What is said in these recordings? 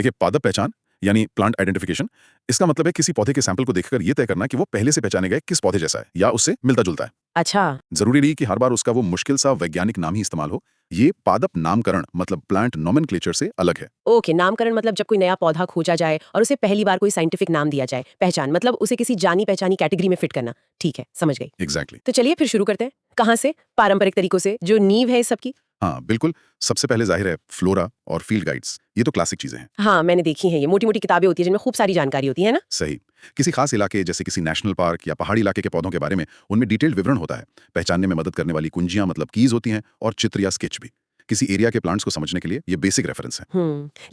देखिए, पादप पहचान यानी प्लांट आइडेंटिफिकेशन, इसका मतलब है किसी पौधे के सैंपल को देखकर ये तय करना कि वो पहले से पहचाने गए किस पौधे जैसा है या उससे मिलता जुलता है। अच्छा। जरूरी नहीं कि हर बार उसका वो मुश्किल सा वैज्ञानिक नाम ही इस्तेमाल हो। ये पादप नामकरण मतलब प्लांट नोमेनक्लेचर से अलग है। ओके, नामकरण मतलब जब कोई नया पौधा खोजा जाए और उसे पहली बार कोई साइंटिफिक नाम दिया जाए। पहचान मतलब उसे किसी जानी पहचानी कैटेगरी में फिट करना। ठीक है, समझ गई। एग्जैक्टली। तो चलिए फिर शुरू करते हैं। कहाँ से? पारंपरिक तरीकों से, जो नींव है इस सब की। हाँ बिल्कुल। सबसे पहले जाहिर है फ्लोरा और फील्ड गाइड्स, ये तो क्लासिक चीजें हैं। हाँ, मैंने देखी हैं, ये मोटी मोटी किताबें होती है जिनमें खूब सारी जानकारी होती है ना। सही। किसी खास इलाके जैसे किसी नेशनल पार्क या पहाड़ी इलाके के पौधों के बारे में उनमें डिटेल्ड विवरण होता है। पहचानने में मदद करने वाली कुंजियां मतलब कीज होती हैं, और चित्र या स्केच भी। किसी एरिया के प्लांट्स को समझने के लिए ये बेसिक रेफरेंस है।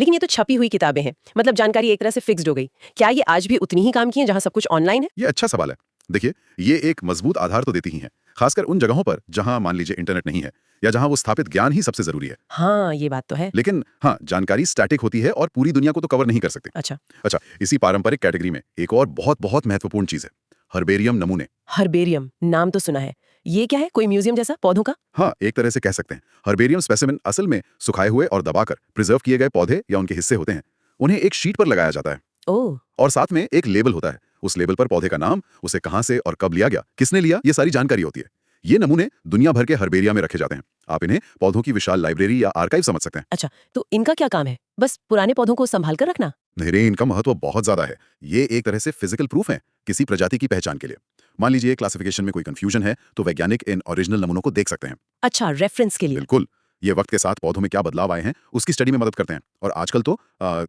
लेकिन ये तो छपी हुई किताबें हैं, मतलब जानकारी एक तरह से फिक्स्ड हो गई। क्या ये आज भी उतनी ही काम की है जहाँ सब कुछ ऑनलाइन है? ये अच्छा सवाल है। देखिए, ये एक मजबूत आधार तो देती ही है, खासकर उन जगहों पर जहां मान लीजिए इंटरनेट नहीं है या जहां वो स्थापित ज्ञान ही सबसे जरूरी है। हाँ, ये बात तो है। लेकिन हाँ, जानकारी स्टैटिक होती है और पूरी दुनिया को तो कवर नहीं कर सकती। अच्छा। अच्छा, इसी पारंपरिक कैटेगरी में एक और बहुत बहुत महत्वपूर्ण चीज है, हर्बेरियम नमूने। हर्बेरियम, नाम तो सुना है। ये क्या है, कोई म्यूजियम जैसा पौधों का? हाँ, एक तरह से कह सकते हैं। हर्बेरियम स्पेसिमेन असल में सुखाए हुए और दबाकर प्रिजर्व किए गए पौधे या उनके हिस्से होते हैं। उन्हें एक शीट पर लगाया जाता है ओह। और साथ में एक लेबल होता है। उस लेबल पर पौधे का नाम, उसे कहां से और कब लिया गया, किसने लिया, ये सारी जानकारी होती है। ये नमूने दुनिया भर के हर्बेरिया में रखे जाते हैं। आप इन्हें पौधों की विशाल लाइब्रेरी या आर्काइव समझ सकते हैं। अच्छा, तो इनका क्या काम है? बस पुराने पौधों को संभाल कर रखना? नहीं रे, इनका महत्व बहुत ज्यादा है। ये एक तरह से फिजिकल प्रूफ है किसी प्रजाति की पहचान के लिए। मान लीजिए क्लासिफिकेशन में कोई कंफ्यूजन है तो वैज्ञानिक इन ओरिजिनल नमूनों को देख सकते हैं। अच्छा, रेफरेंस के लिए। बिल्कुल। ये वक्त के साथ पौधों में क्या बदलाव आए हैं उसकी स्टडी में मदद करते हैं, और आजकल तो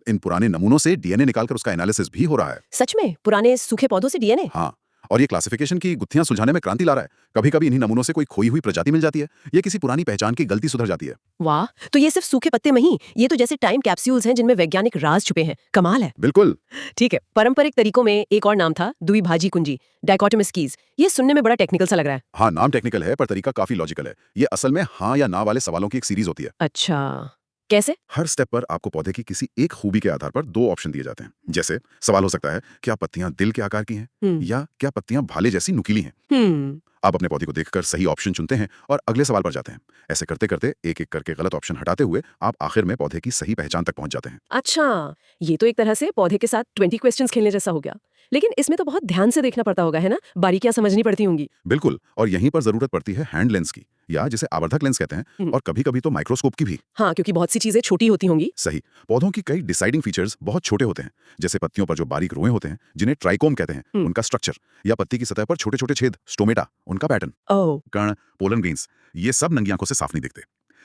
इन पुराने नमूनों से डीएनए निकालकर उसका एनालिसिस भी हो रहा है। सच में? पुराने सूखे पौधों से डीएनए? हाँ, और ये क्लासिफिकेशन की गुत्थियां सुलझाने में क्रांति ला रहा है। कभी कभी इन्हीं नमूनों से कोई खोई हुई प्रजाति मिल जाती है, ये किसी पुरानी पहचान की गलती सुधर जाती है। वाह, तो ये सिर्फ सूखे पत्ते नहीं, ये तो जैसे टाइम कैप्सूल्स हैं जिनमें वैज्ञानिक राज छुपे हैं। कमाल है। बिल्कुल। ठीक है, पारंपरिक तरीकों में एक और नाम था, द्विभाजी कुंजी, डाइकोटोमस कीज। ये सुनने में बड़ा टेक्निकल सा लग रहा है। हाँ, नाम टेक्निकल है पर तरीका काफी लॉजिकल है। ये असल में हाँ या ना वाले सवालों की एक सीरीज होती है। अच्छा, कैसे? हर स्टेप पर आपको पौधे की किसी एक खूबी के आधार पर दो ऑप्शन दिए जाते हैं। जैसे सवाल हो सकता है, क्या पत्तियां दिल के आकार की हैं, या क्या पत्तियां भाले जैसी नुकीली हैं। हम्म। आप अपने पौधे को देखकर सही ऑप्शन चुनते हैं और अगले सवाल पर जाते हैं। ऐसे करते करते एक एक करके गलत ऑप्शन हटाते हुए आप आखिर में पौधे की सही पहचान तक पहुंच जाते हैं। अच्छा, ये तो एक तरह से पौधे के साथ 20 क्वेश्चंस खेलने जैसा हो गया। लेकिन इसमें तो बहुत ध्यान से देखना पड़ता होगा, है ना? बारीकियां समझनी पड़ती होंगी। बिल्कुल, और यहीं पर जरूरत पड़ती है हैंड लेंस की, या जिसे आवर्धक लेंस कहते हैं, और कभी कभी तो माइक्रोस्कोप की भी। हाँ, क्योंकि बहुत सी चीजें छोटी होती होंगी। सही। पौधों की कई डिसाइडिंग फीचर्स बहुत छोटे होते हैं, जैसे पत्तियों पर जो बारीक रोए होते हैं जिन्हें ट्राइकोम कहते हैं, उनका स्ट्रक्चर, या पत्ती की सतह पर छोटे छोटे छेद, स्टोमेटा, उनका पैटर्न। ओह। कण, पोलन ग्रेन्स, ये सब नंगी आंखों से साफ नहीं दिखते।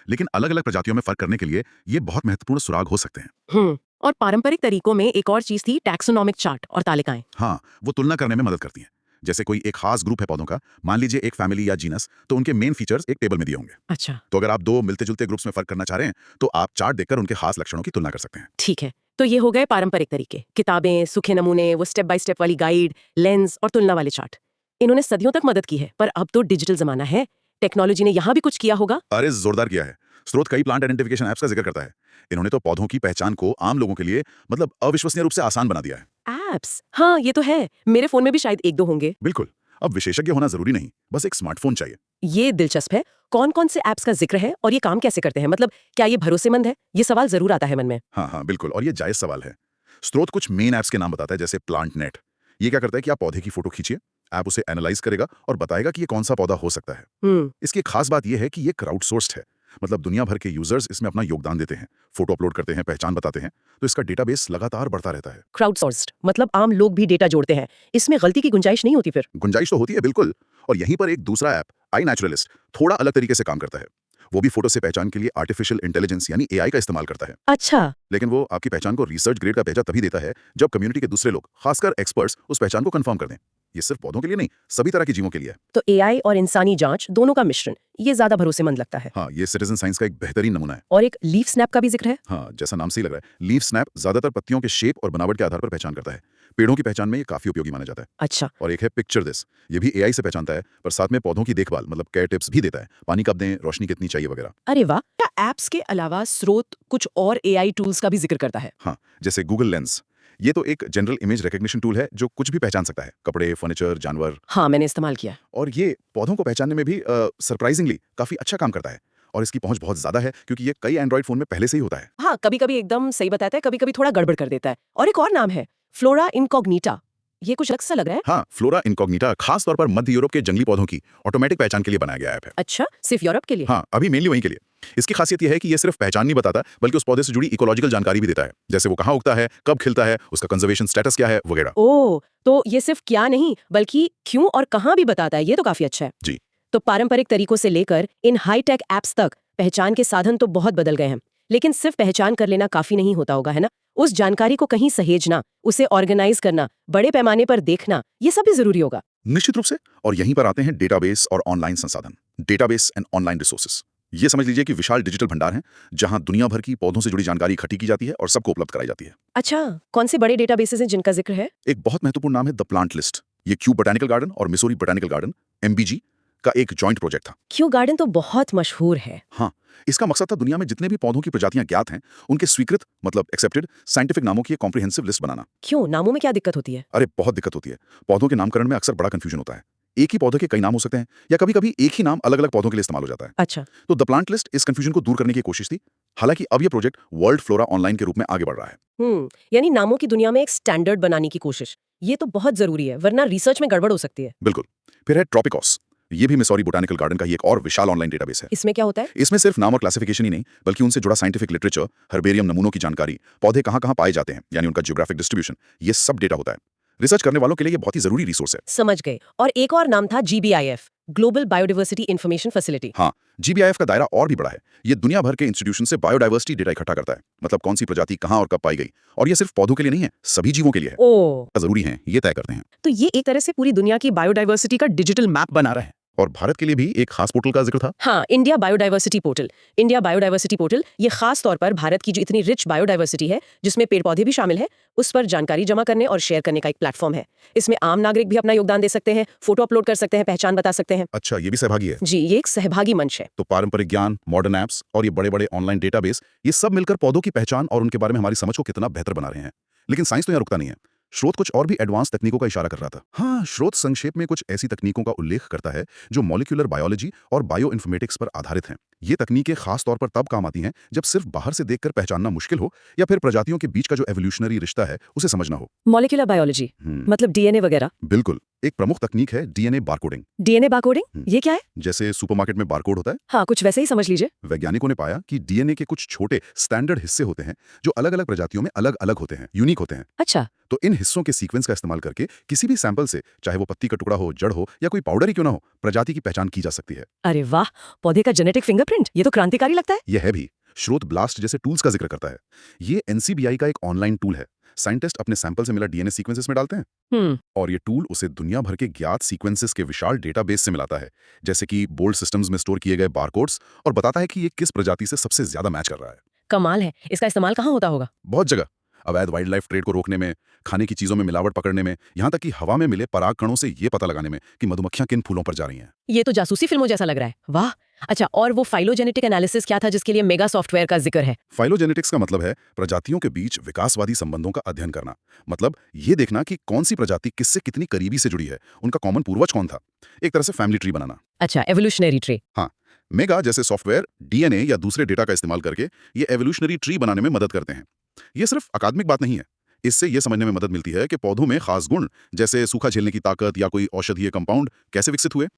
लेकिन अलग अलग प्रजातियों में फर्क करने के लिए ये बहुत महत्वपूर्ण सुराग हो सकते हैं। और पारंपरिक तरीकों में एक और चीज थी, टैक्सोनॉमिक चार्ट और तालिकाएं। हाँ, वो तुलना करने में मदद करती हैं। जैसे कोई एक खास ग्रुप है पौधों का, मान लीजिए एक फैमिली या जीनस, तो उनके मेन फीचर्स एक टेबल में दिए होंगे। अच्छा। तो अगर आप दो मिलते जुलते ग्रुप्स में फर्क करना चाह रहे हैं तो आप चार्ट देखकर उनके खास लक्षणों की तुलना कर सकते हैं। ठीक है, तो ये हो गए पारंपरिक तरीके, किताबें, सूखे नमूने, वो स्टेप बाय स्टेप वाली गाइड, लेंस और तुलना वाले चार्ट। इन्होंने सदियों तक मदद की है, पर अब तो डिजिटल जमाना है। टेक्नोलॉजी ने यहाँ भी कुछ किया होगा। अरे जोरदार किया है। स्रोत कई प्लांट आइडेंटिफिकेशन ऐप्स का जिक्र करता है। इन्होंने तो पौधों की पहचान को आम लोगों के लिए मतलब अविश्वसनीय रूप से आसान बना दिया है। एप्स? हाँ, ये तो है। मेरे फोन में भी शायद एक दो होंगे। बिल्कुल। अब विशेषज्ञ होना जरूरी नहीं, बस एक स्मार्टफोन चाहिए। ये दिलचस्प है। कौन कौन से एप्स का जिक्र है और ये काम कैसे करते हैं? मतलब क्या ये भरोसेमंद है? ये सवाल जरूर आता है मन में। हाँ हाँ बिल्कुल, और ये जायज सवाल है। स्रोत कुछ मेन ऐप्स के नाम बताता है, जैसे प्लांट नेट। ये क्या करता है कि आप पौधे की फोटो खींचिए, ऐप उसे एनालाइज करेगा और बताएगा कि ये कौन सा पौधा हो सकता है। इसकी खास बात यह है कि ये क्राउडसोर्स्ड है, मतलब दुनिया भर के यूजर्स इसमें अपना योगदान देते हैं, फोटो अपलोड करते हैं, पहचान बताते हैं, तो इसका डेटाबेस लगातार बढ़ता रहता है। क्राउडसोर्स्ड मतलब आम लोग भी डेटा जोड़ते हैं, इसमें गलती की गुंजाइश नहीं होती फिर? गुंजाइश तो होती है बिल्कुल, और यहीं पर एक दूसरा ऐप आई नेचुरलिस्ट थोड़ा अलग तरीके से काम करता है। वो भी फोटो से पहचान के लिए आर्टिफिशियल इंटेलिजेंस यानी एआई का इस्तेमाल करता है। अच्छा। लेकिन वो आपकी पहचान को रिसर्च ग्रेड का दर्जा तभी देता है जब कम्युनिटी के दूसरे लोग, खासकर एक्सपर्ट्स, उस पहचान को कंफर्म कर दें। ये सिर्फ पौधों के लिए नहीं, सभी तरह के जीवों के लिए है। तो एआई और इंसानी जांच दोनों का मिश्रण, ये ज्यादा भरोसेमंद लगता है। हाँ, ये सिटीजन साइंस का एक बेहतरीन नमूना है। और एक लीफ स्नैप का भी जिक्र है। हाँ, जैसा नाम से ही लग रहा है, लीफ स्नैप ज्यादातर पत्तियों के शेप और बनावट के आधार पर पहचान करता है। पेड़ों की पहचान में ये काफी उपयोगी माना जाता है। अच्छा। और एक है पिक्चर दिस, ये भी एआई से पहचानता है, पर साथ में पौधों की देखभाल मतलब केयर टिप्स भी देता है, पानी कब दें, रोशनी कितनी चाहिए वगैरह। अरे वाह। क्या एप्स के अलावा स्रोत कुछ और एआई टूल्स का भी जिक्र करता है? हाँ, जैसे गूगल लेंस, ये तो एक जनरल इमेज रिकग्निशन टूल है जो कुछ भी पहचान सकता है, कपड़े, फर्नीचर, जानवर। हाँ, मैंने इस्तेमाल किया। और ये पौधों को पहचानने में भी सरप्राइजिंगली काफी अच्छा काम करता है। और इसकी पहुंच बहुत ज्यादा है क्योंकि ये कई एंड्रॉइड फोन में पहले से ही होता है। हाँ, कभी कभी एकदम सही बताता है, कभी कभी थोड़ा गड़बड़ कर देता है। और एक और नाम है, फ्लोरा इनकॉग्निटा। ये कुछ अलग सा लग रहा है। हाँ, फ्लोरा इनकॉग्निटा खास तौर पर मध्य यूरोप के जंगली पौधों की ऑटोमेटिक पहचान के लिए बनाया गया ऐप है। अच्छा, सिर्फ यूरोप के लिए? हाँ, अभी मेनली वहीं के लिए। इसकी खासियत यह है कि ये सिर्फ पहचान नहीं बताता बल्कि उस पौधे से जुड़ी इकोलॉजिकल जानकारी भी देता है, जैसे वो कहाँ उगता है, कब खिलता है, उसका कंजर्वेशन स्टेटस क्या है वगैरह। ओह, तो ये सिर्फ क्या नहीं बल्कि क्यों और कहाँ भी बताता है। ये तो काफी अच्छा है। जी। तो पारंपरिक तरीकों से लेकर इन हाईटेक एप्स तक पहचान के साधन तो बहुत बदल गए हैं, लेकिन सिर्फ पहचान कर लेना काफी नहीं होता होगा, है ना? उस जानकारी को कहीं सहेजना, उसे ऑर्गेनाइज करना, बड़े पैमाने पर देखना, ये सब भी जरूरी होगा। निश्चित रूप से। और यहीं पर आते हैं डेटाबेस और ऑनलाइन संसाधन, डेटाबेस एंड ऑनलाइन रिसोर्सेस। ये समझ लीजिए कि विशाल डिजिटल भंडार हैं जहां दुनिया भर की पौधों से जुड़ी जानकारी इकट्ठी की जाती है और सबको उपलब्ध कराई जाती है। अच्छा, कौन से बड़े डेटाबेसेस हैं जिनका जिक्र है? एक बहुत महत्वपूर्ण नाम है द प्लांट लिस्ट। ये क्यू बोटैनिकल गार्डन और मिसोरी बोटैनिकल गार्डन MBG का एक जॉइंट प्रोजेक्ट था। क्यू गार्डन तो बहुत मशहूर है। हाँ, इसका मकसद था दुनिया में जितने भी पौधों की प्रजातियां ज्ञात हैं उनके स्वीकृत मतलब एक्सेप्टेड साइंटिफिक नामों की एक कॉम्प्रिहेंसिव लिस्ट बनाना। क्यों, नामों में क्या दिक्कत होती है? अरे बहुत दिक्कत होती है। पौधों के नामकरण में अक्सर बड़ा कंफ्यूजन होता है। एक ही पौधे के कई नाम हो सकते हैं या कभी-कभी एक ही नाम अलग-अलग पौधों के लिए इस्तेमाल हो जाता है। अच्छा। तो द प्लांट लिस्ट इस कंफ्यूजन को दूर करने की कोशिश थी। हालांकि अब यह प्रोजेक्ट वर्ल्ड फ्लोरा ऑनलाइन के रूप में आगे बढ़ रहा है। यानी नामों की दुनिया में एक स्टैंडर्ड बनाने की कोशिश। ये तो बहुत जरूरी है, वरना रिसर्च में गड़बड़ हो सकती है। बिल्कुल। फिर है ट्रॉपिकॉस। ये भी मिसौरी बोटानिकल गार्डन का ही एक और विशाल ऑनलाइन डेटाबेस है। इसमें क्या होता है? इसमें सिर्फ नाम और क्लासिफिकेशन ही नहीं बल्कि उनसे जुड़ा साइंटिफिक लिटरेचर, हर्बेरियम नमूनों की जानकारी, पौधे कहाँ-कहाँ पाए जाते हैं यानी उनका ज्योग्राफिक डिस्ट्रीब्यूशन, ये सब डेटा होता है। रिसर्च करने वालों के लिए ये बहुत ही जरूरी रिसोर्स है। समझ गए। और एक और नाम था GBIF, global biodiversity information facility. हाँ, GBIF का दायरा और भी बड़ा है। ये दुनिया भर के इंस्टीट्यूशन से बायोडाइवर्सिटी डेटा इकट्ठा करता है, मतलब कौन सी प्रजाति कहाँ और कब पाई गई। और ये सिर्फ पौधों के लिए नहीं है, सभी जीवों के लिए है। ओह, जरूरी है, ये तय करते हैं। तो ये एक तरह से पूरी दुनिया की बायोडाइवर्सिटी का डिजिटल मैप बना रहा है। और भारत के लिए भी एक खास पोर्टल का जिक्र था। हाँ, India biodiversity portal. India biodiversity portal ये खास तौर पर भारत की जो इतनी रिच बायोडाइवर्सिटी है, जिसमें पेड़ पौधे भी शामिल है, उस पर जानकारी जमा करने और शेयर करने का एक प्लेटफॉर्म है। इसमें आम नागरिक भी अपना योगदान दे सकते हैं, फोटो अपलोड कर सकते हैं, पहचान बता सकते हैं। अच्छा, ये भी सहभागी है। जी, ये एक सहभागी मंच है। तो पारंपरिक ज्ञान, मॉडर्न ऐप्स और ये बड़े-बड़े ऑनलाइन डेटाबेस, ये सब मिलकर पौधों की पहचान और उनके बारे में हमारी समझ को कितना बेहतर बना रहे हैं। लेकिन साइंस तो यहाँ रुकता नहीं है। स्रोत कुछ और भी एडवांस तकनीकों का इशारा कर रहा था। हाँ, स्रोत संक्षेप में कुछ ऐसी तकनीकों का उल्लेख करता है जो मॉलिक्यूलर बायोलॉजी और बायो इन्फॉर्मेटिक्स पर आधारित हैं। ये तकनीकें खास तौर पर तब काम आती हैं जब सिर्फ बाहर से देखकर पहचानना मुश्किल हो या फिर प्रजातियों के बीच का जो एवोल्यूशनरी रिश्ता है उसे समझना हो। मॉलिक्यूलर बायोलॉजी मतलब DNA वगैरह? बिल्कुल। एक प्रमुख तकनीक है DNA बारकोडिंग। DNA बारकोडिंग, ये क्या है? जैसे सुपरमार्केट में बारकोड होता है, हाँ, कुछ वैसे ही समझ लीजिए। वैज्ञानिकों ने पाया कि DNA के कुछ छोटे स्टैंडर्ड हिस्से होते हैं जो अलग-अलग प्रजातियों में अलग-अलग होते हैं, यूनिक होते हैं। अच्छा। तो इन हिस्सों के सीक्वेंस का इस्तेमाल करके किसी भी सैंपल से, चाहे वो पत्ती का टुकड़ा हो, जड़ हो या कोई पाउडर ही क्यों ना हो, प्रजाति की पहचान की जा सकती है। अरे वाह, पौधे का जेनेटिक फिंगरप्रिंट, ये तो क्रांतिकारी लगता है। यह है भी। स्रोत ब्लास्ट जैसे टूल्स का जिक्र करता है। ये NCBI का एक ऑनलाइन टूल है। साइंटिस्ट अपने सैंपल से मिला DNA सीक्वेंसेस में डालते हैं और ये टूल उसे दुनिया भर के ज्ञात सीक्वेंसेस के विशाल डेटाबेस से मिलाता है, जैसे कि बोल्ड सिस्टम्स में स्टोर किए गए बारकोड्स, और बताता है कि ये किस प्रजाति से सबसे ज्यादा मैच कर रहा है। कमाल है। इसका इस्तेमाल कहाँ होता होगा? बहुत जगह। अवैध वाइल्ड लाइफ ट्रेड को रोकने में, खाने की चीजों में मिलावट पकड़ने में, यहाँ तक कि हवा में मिले पराग कणों से ये पता लगाने में कि मधुमक्खियां किन फूलों पर जा रही हैं। ये तो जासूसी फिल्मों जैसा लग रहा है। वाह। अच्छा, और वो फाइलोजेनेटिक एनालिसिस क्या था जिसके लिए मेगा सॉफ्टवेयर का जिक्र है? फाइलोजेनेटिक्स का मतलब है प्रजातियों के बीच विकासवादी संबंधों का अध्ययन करना। मतलब ये देखना कि कौन सी प्रजाति किससे कितनी करीबी से जुड़ी है, उनका कॉमन पूर्वज कौन था। एक तरह से फैमिली ट्री बनाना। अच्छा, एवोल्यूशनरी ट्री। हाँ, मेगा जैसे सॉफ्टवेयर DNA या दूसरे डेटा का इस्तेमाल करके ये एवोल्यूशनरी ट्री बनाने में मदद करते हैं। ये सिर्फ अकादमिक बात नहीं है। इससे ये समझने में मदद मिलती है कि पौधों में खास गुण जैसे सूखा झेलने की ताकत या कोई औषधीय कंपाउंड कैसे विकसित हुए।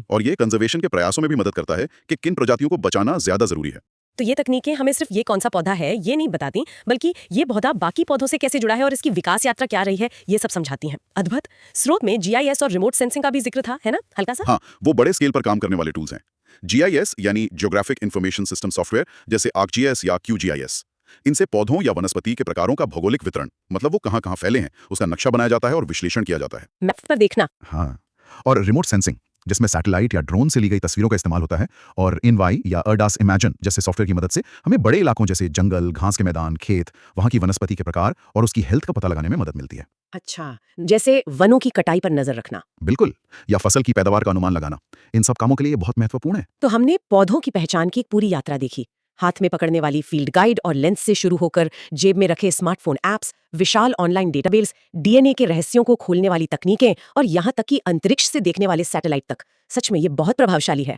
और ये कंजर्वेशन के प्रयासों में भी मदद करता है कि किन प्रजातियों को बचाना ज्यादा जरूरी है। तो ये तकनीकें हमें सिर्फ ये कौन सा पौधा है ये नहीं बताती, बल्कि ये पौधा बाकी पौधों से कैसे जुड़ा है और इसकी विकास यात्रा क्या रही है, ये सब समझाती हैं। अद्भुत। स्रोत में GIS और रिमोट सेंसिंग का भी जिक्र था, है ना? हल्का सा। हाँ, वो बड़े स्केल पर काम करने वाले टूल्स हैं। GIS यानी ज्योग्राफिक इंफॉर्मेशन सिस्टम सॉफ्टवेयर, जैसे ArcGIS या QGIS। इनसे पौधों या वनस्पति के प्रकारों का भौगोलिक वितरण, मतलब वो कहाँ-कहाँ फैले हैं, उसका नक्शा बनाया जाता है और विश्लेषण किया जाता है। मैप पर देखना। हाँ, और रिमोट सेंसिंग जिसमें सैटेलाइट या ड्रोन से ली गई तस्वीरों का इस्तेमाल होता है, और इनवाई या अर्डास इमेजिन जैसे सॉफ्टवेयर की मदद से हमें बड़े इलाकों जैसे जंगल, घास के मैदान, खेत, वहाँ की वनस्पति के प्रकार और उसकी हेल्थ का पता लगाने में मदद मिलती है। अच्छा, जैसे वनों की कटाई पर नजर रखना। बिल्कुल। या फसल की पैदावार का अनुमान लगाना। इन सब कामों के लिए ये बहुत महत्वपूर्ण है। तो हमने पौधों की पहचान की एक पूरी यात्रा देखी। हाथ में पकड़ने वाली फील्ड गाइड और लेंस से शुरू होकर जेब में रखे स्मार्टफोन ऐप्स, विशाल ऑनलाइन डेटाबेस, DNA के रहस्यों को खोलने वाली तकनीकें और यहाँ तक कि अंतरिक्ष से देखने वाले सैटेलाइट तक। सच में ये बहुत प्रभावशाली है।